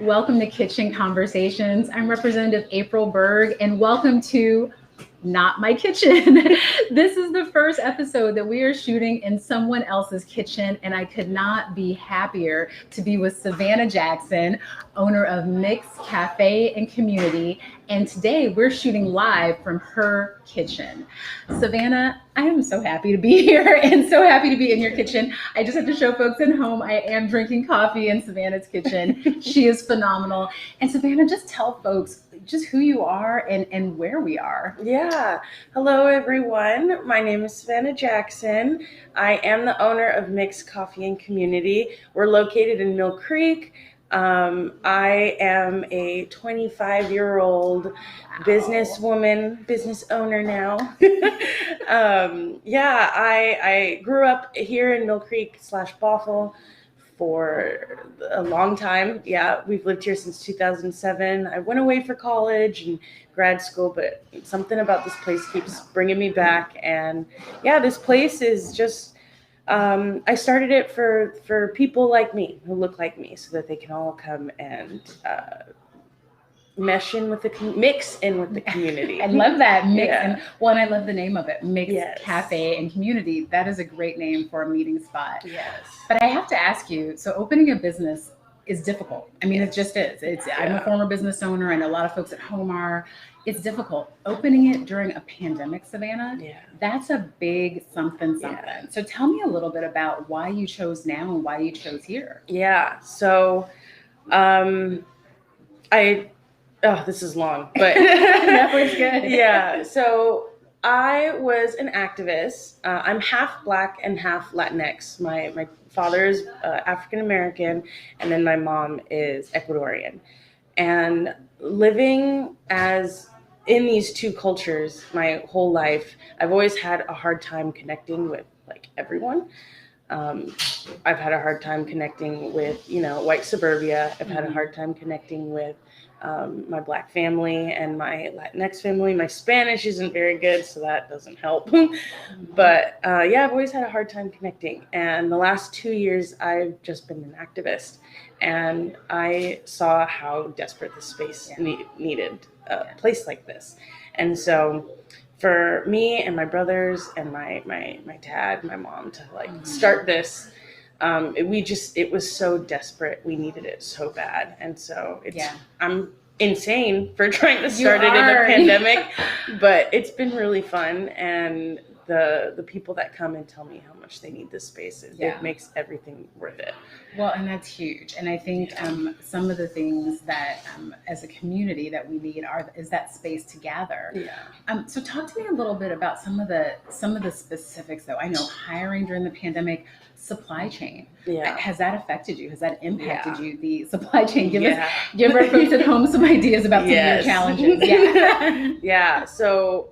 Welcome to Kitchen Conversations. I'm Representative April Berg, and welcome to Not My Kitchen. This is the first episode that we are shooting in someone else's kitchen, and I could not be happier to be with Savannah Jackson, owner of Mix Cafe and Community. And today we're shooting live from her kitchen. Savannah, I am so happy to be here and so happy to be in your kitchen. I just have to show folks at home I am drinking coffee in Savannah's kitchen. She is phenomenal. And Savannah, just tell folks just who you are and where we are. Yeah. Hello, everyone. My name is Savannah Jackson. I am the owner of Mix Coffee and Community. We're located in Mill Creek. I am a 25-year-old businesswoman, business owner now. I grew up here in Mill Creek / Bothell for a long time. Yeah, we've lived here since 2007. I went away for college and grad school, but something about this place keeps bringing me back. And yeah, this place is just, I started it for people like me, who look like me, so that they can all come and mix in with the community. I love that mix. Yeah. And I love the name of it, Mix Cafe and Community. That is a great name for a meeting spot. Yes. But I have to ask you, so opening a business is difficult. I mean, it just is. I'm a former business owner, and a lot of folks at home are. It's difficult. Opening it during a pandemic, Savannah, that's a big something. Yeah. So tell me a little bit about why you chose now and why you chose here. Yeah. So this is long, but that was good. Yeah. So I was an activist. I'm half Black and half Latinx. My father is African American, and then my mom is Ecuadorian. And living in these two cultures my whole life, I've always had a hard time connecting with everyone. I've had a hard time connecting with, white suburbia. I've had a hard time connecting with my Black family and my Latinx family. My Spanish isn't very good, so that doesn't help. But I've always had a hard time connecting. And the last 2 years, I've just been an activist. And I saw how desperate the space needed a place like this. And so for me and my brothers and my dad, my mom to start this, it was so desperate. We needed it so bad. And so I'm insane for trying to start it in a pandemic, but it's been really fun. And the people that come and tell me how much they need this space, it makes everything worth it. Well, and that's huge. And I think some of the things that as a community that we need is that space to gather. Yeah. So talk to me a little bit about some of the specifics, though. I know hiring during the pandemic, supply chain. Yeah. Has that affected you? Has that impacted you, the supply chain? Give our folks at home some ideas about some of your challenges. Yeah. So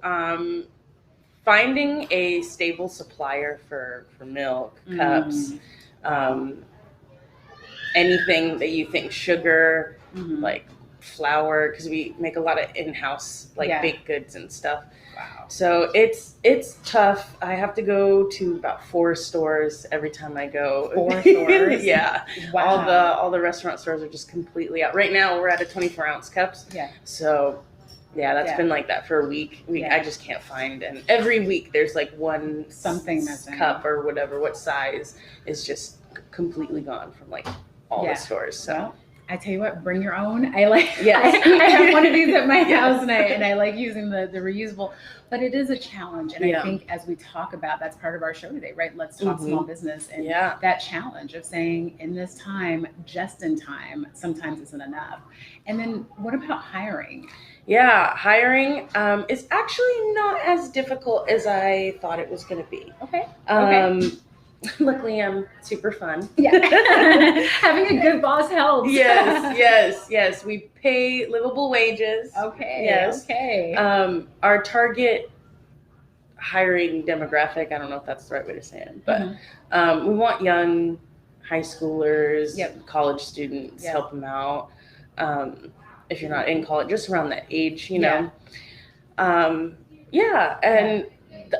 finding a stable supplier for milk, cups, anything that you think, sugar, like flour, because we make a lot of in-house baked goods and stuff. Wow. So it's tough. I have to go to about 4 stores every time I go. 4 stores? Yeah. Wow. All the restaurant stores are just completely out. Right now we're at a 24-ounce cups. Yeah. So that's been like that for a week. I just can't find, and every week there's one something missing. Cup or whatever, what size is just completely gone from all the stores. So. Well, I tell you what, bring your own. I have one of these at my house, and I like using the reusable, but it is a challenge. And I think as we talk about, that's part of our show today, right? Let's talk small business, and that challenge of saying in this time, just in time, sometimes isn't enough. And then what about hiring? Yeah, hiring is actually not as difficult as I thought it was going to be. Okay. Luckily, I'm super fun. Yeah. Having a good boss helps. Yes. We pay livable wages. Okay. Yes. Okay. Our target hiring demographic, I don't know if that's the right way to say it, but we want young high schoolers, college students, help them out. If you're not in college, just around that age, you know.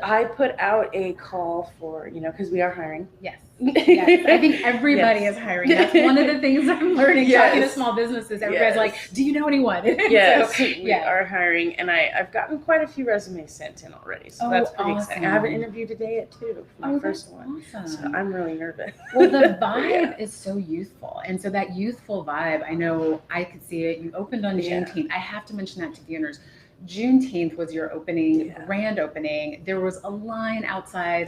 I put out a call for, because we are hiring. Yes. Yes. I think everybody Yes. is hiring. That's one of the things I'm learning talking to Yes. small businesses. Everybody's Yes. like, do you know anyone? Yes, So, we are hiring, and I've gotten quite a few resumes sent in already, so that's pretty exciting. I have an interview today at 2 for my first one, awesome. so I'm really nervous. Well, the vibe is so youthful, and so that youthful vibe, I know I could see it. You opened on Juneteenth. I have to mention that to the owners. Juneteenth was your opening, grand opening. There was a line outside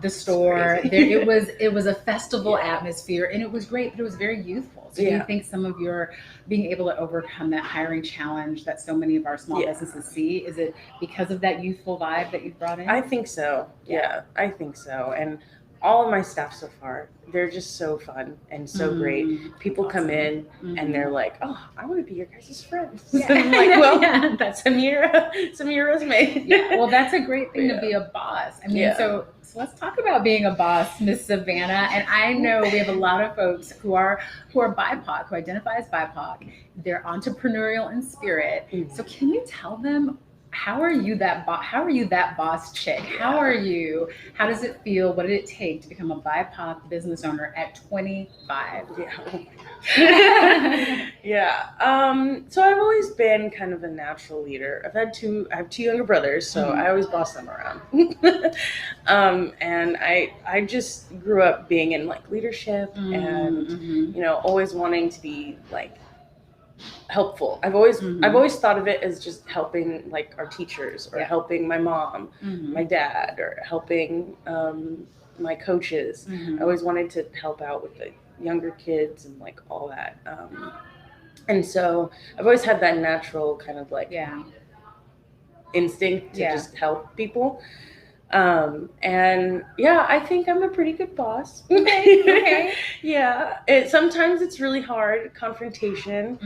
the store. It was a festival atmosphere, and it was great, but it was very youthful. So do you think some of your being able to overcome that hiring challenge that so many of our small businesses see, is it because of that youthful vibe that you've brought in? I think so. Yeah, I think so. And all of my staff so far, they're just so fun and so great. People come in and they're like, "Oh, I want to be your guys' friend." Yeah. I'm like, "Well, that's send me your resume." Yeah, well, that's a great thing to be a boss. I mean, so let's talk about being a boss, Miss Savannah. And I know we have a lot of folks who are BIPOC, who identify as BIPOC. They're entrepreneurial in spirit. So can you tell them, how are you that boss chick? How does it feel? What did it take to become a BIPOC business owner at 25? So I've always been kind of a natural leader. I have two younger brothers, so I always boss them around. And I just grew up being in like leadership and always wanting to be like helpful. I've always thought of it as just helping like our teachers, or helping my mom, my dad, or helping my coaches. I always wanted to help out with the younger kids and like all that. And so I've always had that natural kind of like instinct to just help people. And I think I'm a pretty good boss. Okay. Sometimes it's really hard, confrontation.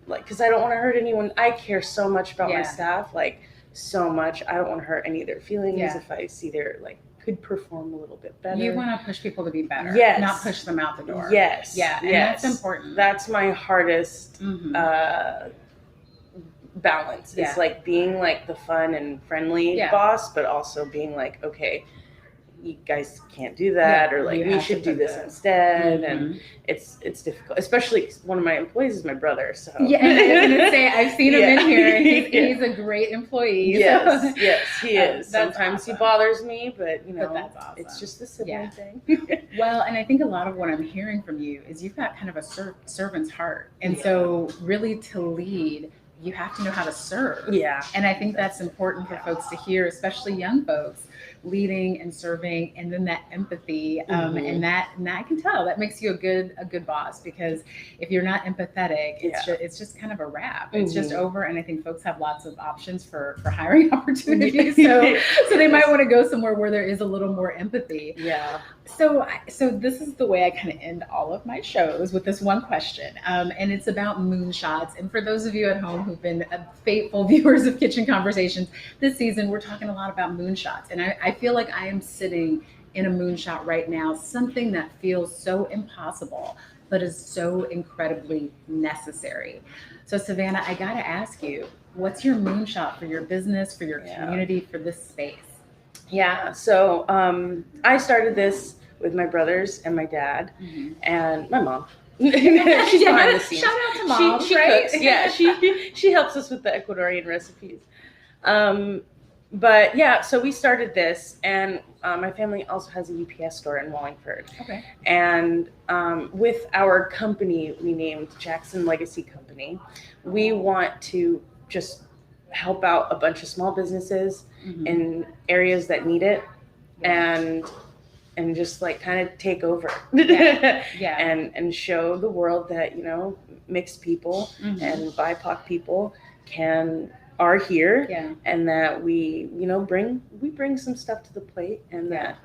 Like, cause I don't want to hurt anyone. I care so much about my staff, like so much. I don't want to hurt any of their feelings. If I see they're like, could perform a little bit better. You want to push people to be better, not push them out the door. And that's important. That's my hardest, balance. It's like being like the fun and friendly boss, but also being like, okay, you guys can't do that, or like we should do this instead. And it's difficult, especially one of my employees is my brother. So I was gonna say, I've seen him in here, and he's a great employee. Yes, he is. Sometimes he bothers me, but that's awesome. It's just the sibling thing. Well, and I think a lot of what I'm hearing from you is you've got kind of a servant's heart, and so really to lead, you have to know how to serve. And I think that's important for folks to hear, especially young folks, leading and serving, and then that empathy. And that I can tell that makes you a good boss, because if you're not empathetic, it's just kind of a wrap. It's just over. And I think folks have lots of options for hiring opportunities. So they might want to go somewhere where there is a little more empathy. So this is the way I kind of end all of my shows, with this one question. And it's about moonshots. And for those of you at home who've been faithful viewers of Kitchen Conversations, this season we're talking a lot about moonshots. And I feel like I am sitting in a moonshot right now, something that feels so impossible, but is so incredibly necessary. So Savannah, I got to ask you, what's your moonshot for your business, for your community, for this space? So I started this with my brothers and my dad and my mom. She's behind the scenes. Shout out to mom. She cooks. She helps us with the Ecuadorian recipes. But so we started this, and my family also has a UPS store in Wallingford. And with our company, we named Jackson Legacy Company. We want to just help out a bunch of small businesses in areas that need it, and just like kind of take over and show the world that mixed people and BIPOC people are here, and that we bring some stuff to the plate, and that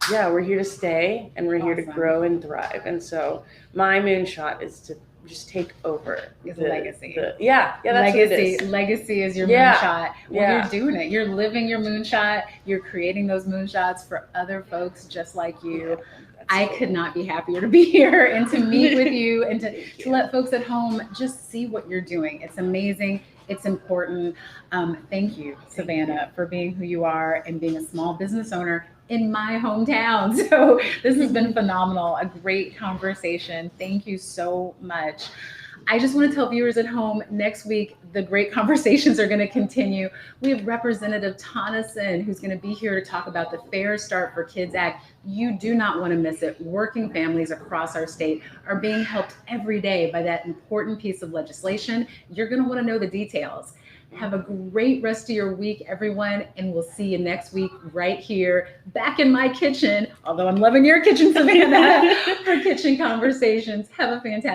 we're here to stay, and we're here to grow and thrive. And so my moonshot is to just take over the legacy. That's legacy. What it is. Legacy is your moonshot. Well, you're doing it. You're living your moonshot. You're creating those moonshots for other folks just like you. I could not be happier to be here and to meet with you and to let folks at home just see what you're doing. It's amazing. It's important. Thank you, Savannah, for being who you are and being a small business owner in my hometown. So this has been phenomenal, a great conversation. Thank you so much. I just want to tell viewers at home, next week, the great conversations are going to continue. We have Representative Tonneson, who's going to be here to talk about the Fair Start for Kids Act. You do not want to miss it. Working families across our state are being helped every day by that important piece of legislation. You're going to want to know the details. Have a great rest of your week, everyone, and we'll see you next week right here, back in my kitchen, although I'm loving your kitchen, Savannah, for Kitchen Conversations. Have a fantastic